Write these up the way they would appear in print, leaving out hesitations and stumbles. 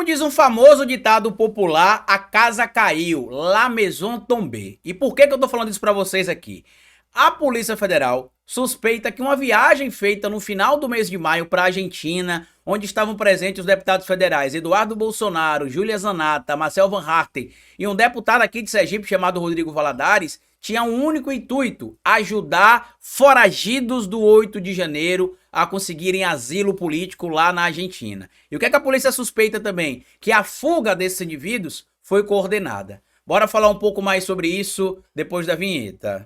Como diz um famoso ditado popular, a casa caiu, la maison tombée. E por que eu tô falando isso pra vocês aqui? A Polícia Federal suspeita que uma viagem feita no final do mês de maio para a Argentina, onde estavam presentes os deputados federais Eduardo Bolsonaro, Júlia Zanata, Marcel Van Hatten e um deputado aqui de Sergipe chamado Rodrigo Valadares, tinha um único intuito: ajudar foragidos do 8 de janeiro a conseguirem asilo político lá na Argentina. E o que é que a polícia suspeita também? Que a fuga desses indivíduos foi coordenada. Bora falar um pouco mais sobre isso depois da vinheta.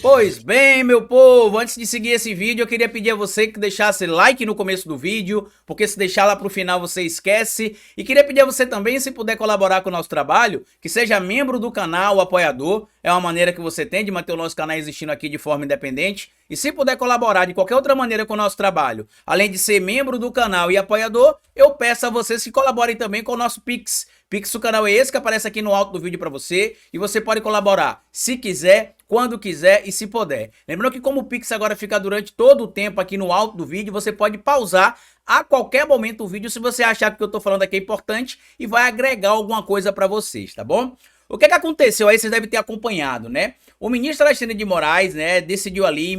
Pois bem, meu povo, antes de seguir esse vídeo, eu queria pedir a você que deixasse like no começo do vídeo, porque se deixar lá pro final você esquece. E queria pedir a você também, se puder colaborar com o nosso trabalho, que seja membro do canal, apoiador. É uma maneira que você tem de manter o nosso canal existindo aqui de forma independente. E se puder colaborar de qualquer outra maneira com o nosso trabalho, além de ser membro do canal e apoiador, eu peço a vocês que colaborem também com o nosso Pix. Pix do canal é esse que aparece aqui no alto do vídeo para você, e você pode colaborar se quiser, quando quiser e se puder. Lembrando que como o Pix agora fica durante todo o tempo aqui no alto do vídeo, você pode pausar a qualquer momento o vídeo se você achar que o que eu tô falando aqui é importante e vai agregar alguma coisa para vocês, tá bom? O que aconteceu aí, vocês devem ter acompanhado, né? O ministro Alexandre de Moraes, né, decidiu ali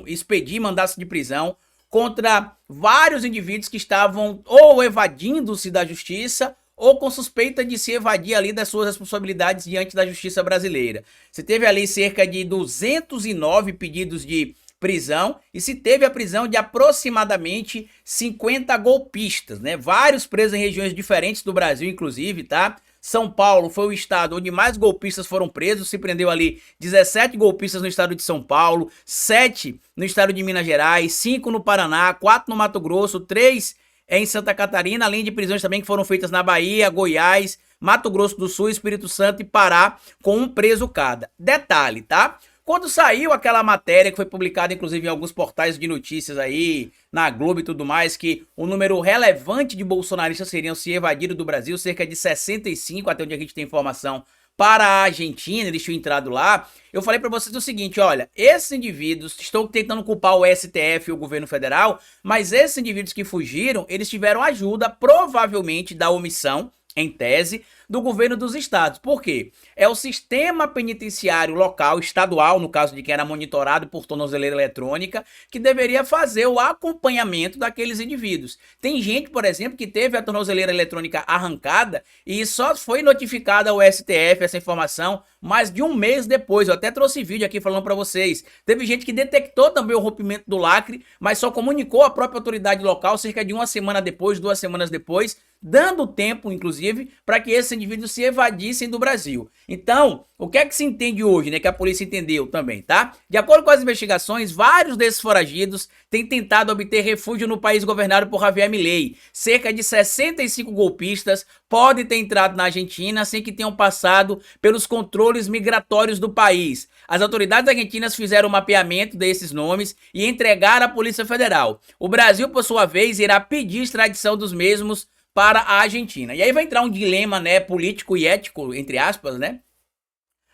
expedir mandato de prisão contra vários indivíduos que estavam ou evadindo-se da justiça ou com suspeita de se evadir ali das suas responsabilidades diante da justiça brasileira. Se teve ali cerca de 209 pedidos de prisão e se teve a prisão de aproximadamente 50 golpistas, né? Vários presos em regiões diferentes do Brasil, inclusive, tá? São Paulo foi o estado onde mais golpistas foram presos, se prendeu ali 17 golpistas no estado de São Paulo, 7 no estado de Minas Gerais, 5 no Paraná, 4 no Mato Grosso, 3 em Santa Catarina, além de prisões também que foram feitas na Bahia, Goiás, Mato Grosso do Sul, Espírito Santo e Pará, com um preso cada. Detalhe, tá? Quando saiu aquela matéria que foi publicada inclusive em alguns portais de notícias aí, na Globo e tudo mais, que o número relevante de bolsonaristas seriam se evadido do Brasil, cerca de 65, até onde a gente tem informação, para a Argentina, eles tinham entrado lá. Eu falei para vocês o seguinte, olha, esses indivíduos estão tentando culpar o STF e o governo federal, mas esses indivíduos que fugiram, eles tiveram ajuda, provavelmente, da omissão, em tese, do governo dos estados. Por quê? É o sistema penitenciário local, estadual, no caso de quem era monitorado por tornozeleira eletrônica, que deveria fazer o acompanhamento daqueles indivíduos. Tem gente, por exemplo, que teve a tornozeleira eletrônica arrancada e só foi notificada ao STF essa informação mais de um mês depois. Eu até trouxe vídeo aqui falando para vocês. Teve gente que detectou também o rompimento do lacre, mas só comunicou à própria autoridade local cerca de uma semana depois, 2 semanas depois, dando tempo, inclusive, para que esses indivíduos se evadissem do Brasil. Então, o que é que se entende hoje, né, que a polícia entendeu também, tá? De acordo com as investigações, vários desses foragidos têm tentado obter refúgio no país governado por Javier Milei. Cerca de 65 golpistas podem ter entrado na Argentina sem que tenham passado pelos controles migratórios do país. As autoridades argentinas fizeram um mapeamento desses nomes e entregaram à Polícia Federal. O Brasil, por sua vez, irá pedir extradição dos mesmos para a Argentina. E aí vai entrar um dilema, né, político e ético, entre aspas, né?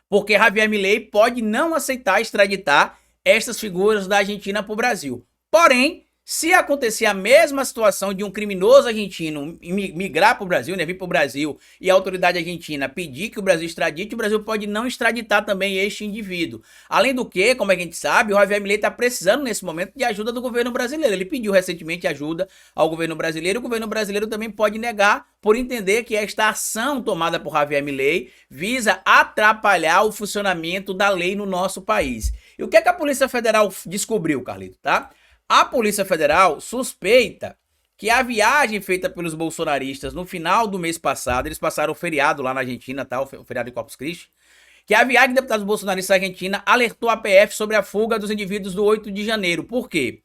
Porque Javier Milei pode não aceitar extraditar estas figuras da Argentina para o Brasil. Porém, se acontecer a mesma situação de um criminoso argentino migrar para o Brasil, né, vir para o Brasil, e a autoridade argentina pedir que o Brasil extradite, o Brasil pode não extraditar também este indivíduo. Além do que, como a gente sabe, o Javier Milei está precisando nesse momento de ajuda do governo brasileiro. Ele pediu recentemente ajuda ao governo brasileiro, o governo brasileiro também pode negar por entender que esta ação tomada por Javier Milei visa atrapalhar o funcionamento da lei no nosso país. E o que é que a Polícia Federal descobriu, Carlito, tá? A Polícia Federal suspeita que a viagem feita pelos bolsonaristas no final do mês passado, eles passaram o feriado lá na Argentina, tá? O feriado de Corpus Christi, que a viagem de deputados bolsonaristas à Argentina alertou a PF sobre a fuga dos indivíduos do 8 de janeiro. Por quê?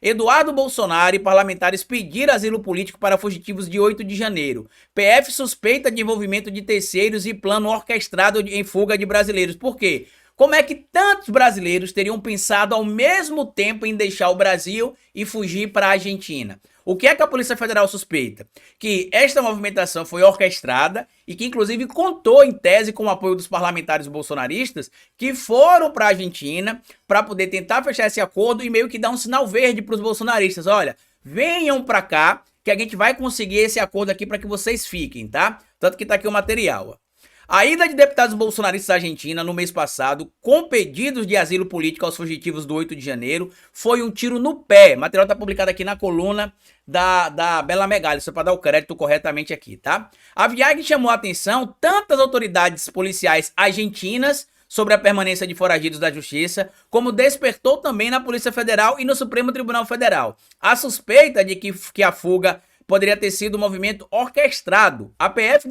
Eduardo Bolsonaro e parlamentares pediram asilo político para fugitivos de 8 de janeiro. PF suspeita de envolvimento de terceiros e plano orquestrado em fuga de brasileiros. Por quê? Como é que tantos brasileiros teriam pensado ao mesmo tempo em deixar o Brasil e fugir para a Argentina? O que é que a Polícia Federal suspeita? Que esta movimentação foi orquestrada e que inclusive contou em tese com o apoio dos parlamentares bolsonaristas que foram para a Argentina para poder tentar fechar esse acordo e meio que dar um sinal verde para os bolsonaristas. Olha, venham para cá que a gente vai conseguir esse acordo aqui para que vocês fiquem, tá? Tanto que tá aqui o material, ó. A ida de deputados bolsonaristas à Argentina no mês passado, com pedidos de asilo político aos fugitivos do 8 de janeiro, foi um tiro no pé. O material está publicado aqui na coluna da Bela Megali, só para dar o crédito corretamente aqui, tá? A viagem chamou a atenção tantas autoridades policiais argentinas sobre a permanência de foragidos da justiça, como despertou também na Polícia Federal e no Supremo Tribunal Federal a suspeita de que a fuga poderia ter sido um movimento orquestrado. A PF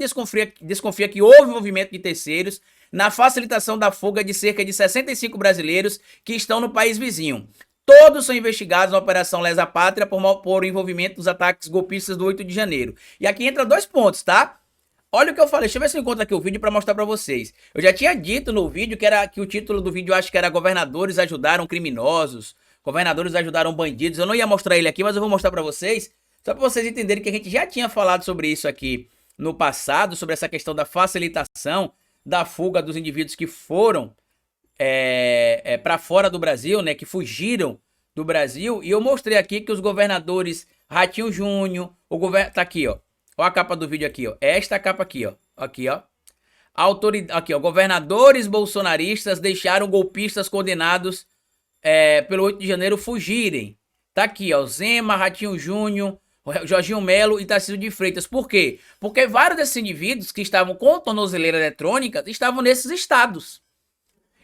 desconfia que houve envolvimento de terceiros na facilitação da fuga de cerca de 65 brasileiros que estão no país vizinho. Todos são investigados na Operação Lesa Pátria por envolvimento nos ataques golpistas do 8 de janeiro. E aqui entra dois pontos, tá? Olha o que eu falei, deixa eu ver se eu encontro aqui o vídeo para mostrar para vocês. Eu já tinha dito no vídeo que o título do vídeo acho que era Governadores ajudaram criminosos, governadores ajudaram bandidos. Eu não ia mostrar ele aqui, mas eu vou mostrar para vocês. Só para vocês entenderem que a gente já tinha falado sobre isso aqui no passado, sobre essa questão da facilitação da fuga dos indivíduos que foram para fora do Brasil, né, que fugiram do Brasil. E eu mostrei aqui que os governadores Ratinho Júnior, tá aqui, ó. Olha a capa do vídeo aqui, ó. Esta capa aqui, ó. Aqui, ó. Aqui, ó. Governadores bolsonaristas deixaram golpistas condenados pelo 8 de janeiro fugirem. Tá aqui, ó. Zema, Ratinho Júnior, Jorginho Melo e Tarcísio de Freitas. Por quê? Porque vários desses indivíduos que estavam com tornozeleira eletrônica estavam nesses estados.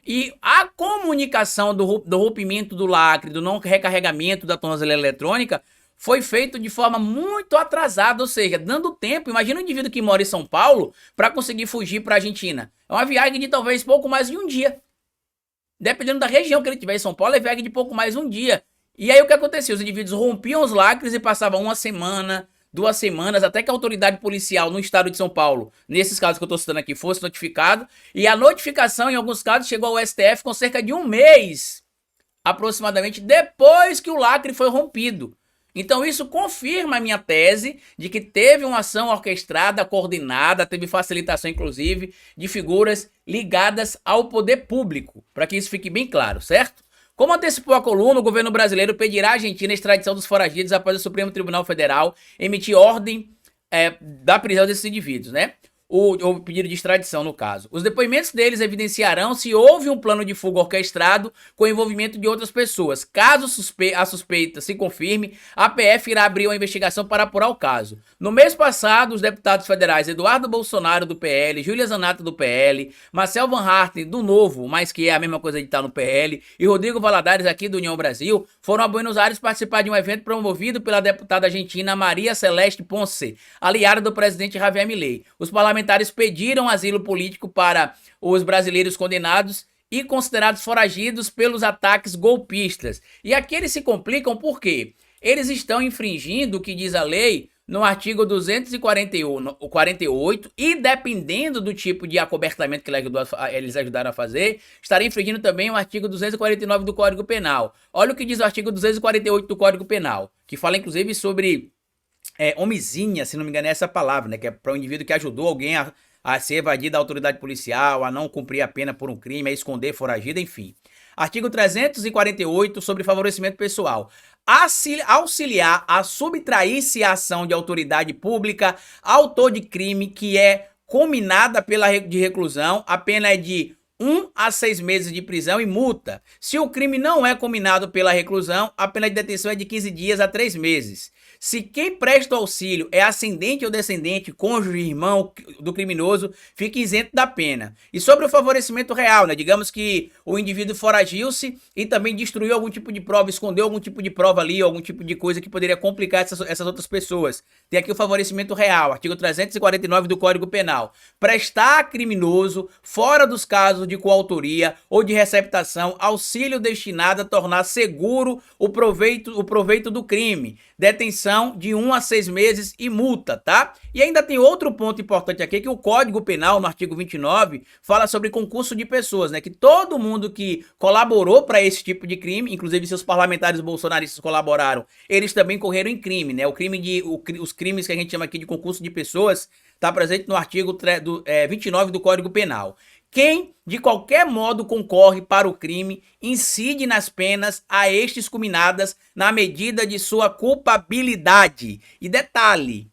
E a comunicação do rompimento do lacre, do não recarregamento da tornozeleira eletrônica, foi feito de forma muito atrasada, ou seja, dando tempo. Imagina um indivíduo que mora em São Paulo para conseguir fugir para a Argentina. É uma viagem de talvez pouco mais de um dia. Dependendo da região que ele tiver em São Paulo, é viagem de pouco mais de um dia. E aí o que acontecia? Os indivíduos rompiam os lacres e passavam uma semana, 2 semanas, até que a autoridade policial no estado de São Paulo, nesses casos que eu estou citando aqui, fosse notificado. E a notificação, em alguns casos, chegou ao STF com cerca de um mês, aproximadamente, depois que o lacre foi rompido. Então isso confirma a minha tese de que teve uma ação orquestrada, coordenada, teve facilitação, inclusive, de figuras ligadas ao poder público, para que isso fique bem claro, certo? Como antecipou a coluna, o governo brasileiro pedirá à Argentina a extradição dos foragidos após o Supremo Tribunal Federal emitir ordem da prisão desses indivíduos, né? O pedido de extradição, no caso. Os depoimentos deles evidenciarão se houve um plano de fuga orquestrado com o envolvimento de outras pessoas. Caso a suspeita se confirme, a PF irá abrir uma investigação para apurar o caso. No mês passado, os deputados federais Eduardo Bolsonaro, do PL, Júlia Zanato, do PL, Marcel Van Hatten, do Novo, mas que é a mesma coisa de estar no PL, e Rodrigo Valadares, aqui do União Brasil, foram a Buenos Aires participar de um evento promovido pela deputada argentina Maria Celeste Ponce, aliada do presidente Javier Milei. Os parlamentares pediram asilo político para os brasileiros condenados e considerados foragidos pelos ataques golpistas. E aqui eles se complicam porque eles estão infringindo o que diz a lei no artigo 248 e dependendo do tipo de acobertamento que eles ajudaram a fazer, estaria infringindo também o artigo 249 do Código Penal. Olha o que diz o artigo 248 do Código Penal, que fala inclusive sobre homizinha, se não me engano é essa palavra, né? Que é para um indivíduo que ajudou alguém a se evadir da autoridade policial, a não cumprir a pena por um crime, a esconder foragido, enfim. Artigo 348 sobre favorecimento pessoal. Auxiliar a subtrair-se a ação de autoridade pública, autor de crime que é cominada de reclusão, a pena é de 1 a 6 meses de prisão e multa. Se o crime não é cominado pela reclusão, a pena de detenção é de 15 dias a 3 meses. Se quem presta o auxílio é ascendente ou descendente, cônjuge, irmão do criminoso, fica isento da pena. E sobre o favorecimento real, né? Digamos que o indivíduo foragiu-se e também destruiu algum tipo de prova, escondeu algum tipo de prova ali, algum tipo de coisa que poderia complicar essas outras pessoas. Tem aqui o favorecimento real, artigo 349 do Código Penal. Prestar a criminoso, fora dos casos casos de coautoria ou de receptação, auxílio destinado a tornar seguro o proveito do crime, detenção de 1 a 6 meses e multa, tá? E ainda tem outro ponto importante aqui, que o Código Penal, no artigo 29, fala sobre concurso de pessoas, né? Que todo mundo que colaborou para esse tipo de crime, inclusive seus parlamentares bolsonaristas colaboraram, eles também correram em crime, né? Os crimes que a gente chama aqui de concurso de pessoas está presente no artigo 29 do Código Penal. Quem, de qualquer modo, concorre para o crime, incide nas penas a estes cominadas na medida de sua culpabilidade. E detalhe,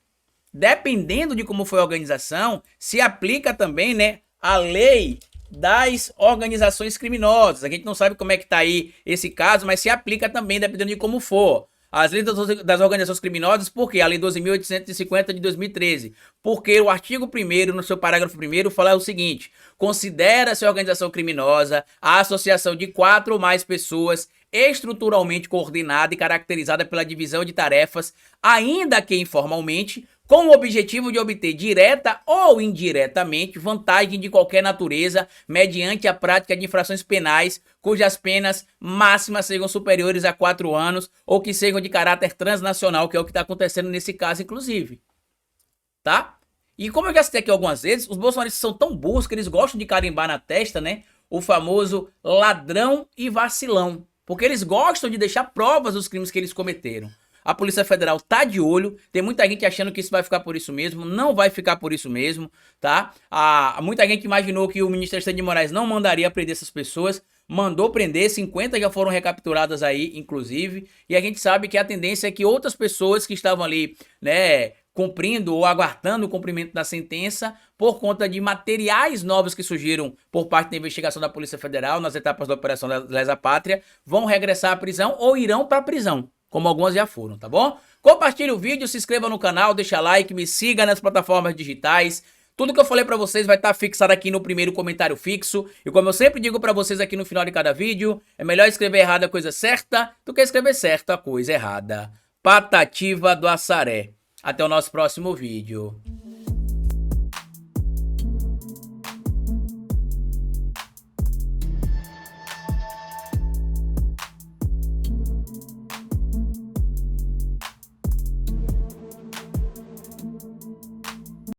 dependendo de como foi a organização, se aplica também, né, a lei das organizações criminosas. A gente não sabe como é que tá aí esse caso, mas se aplica também, dependendo de como for. As leis das organizações criminosas, por quê? A lei 12.850 de 2013. Porque o artigo 1º, no seu parágrafo 1º, fala o seguinte: considera-se organização criminosa a associação de 4 ou mais pessoas estruturalmente coordenada e caracterizada pela divisão de tarefas, ainda que informalmente, com o objetivo de obter direta ou indiretamente vantagem de qualquer natureza mediante a prática de infrações penais cujas penas máximas sejam superiores a 4 anos ou que sejam de caráter transnacional, que é o que está acontecendo nesse caso, inclusive. Tá? E como eu já citei aqui algumas vezes, os bolsonaristas são tão burros que eles gostam de carimbar na testa, né, o famoso ladrão e vacilão, porque eles gostam de deixar provas dos crimes que eles cometeram. A Polícia Federal tá de olho, tem muita gente achando que isso vai ficar por isso mesmo, não vai ficar por isso mesmo, tá? Muita gente imaginou que o ministro Alexandre de Moraes não mandaria prender essas pessoas, mandou prender, 50 já foram recapturadas aí, inclusive, e a gente sabe que a tendência é que outras pessoas que estavam ali, né, cumprindo ou aguardando o cumprimento da sentença, por conta de materiais novos que surgiram por parte da investigação da Polícia Federal nas etapas da Operação Lesa Pátria, vão regressar à prisão ou irão para a prisão, como algumas já foram, tá bom? Compartilhe o vídeo, se inscreva no canal, deixa like, me siga nas plataformas digitais. Tudo que eu falei pra vocês vai estar fixado aqui no primeiro comentário fixo. E como eu sempre digo pra vocês aqui no final de cada vídeo, é melhor escrever errado a coisa certa do que escrever certo a coisa errada. Patativa do Assaré. Até o nosso próximo vídeo.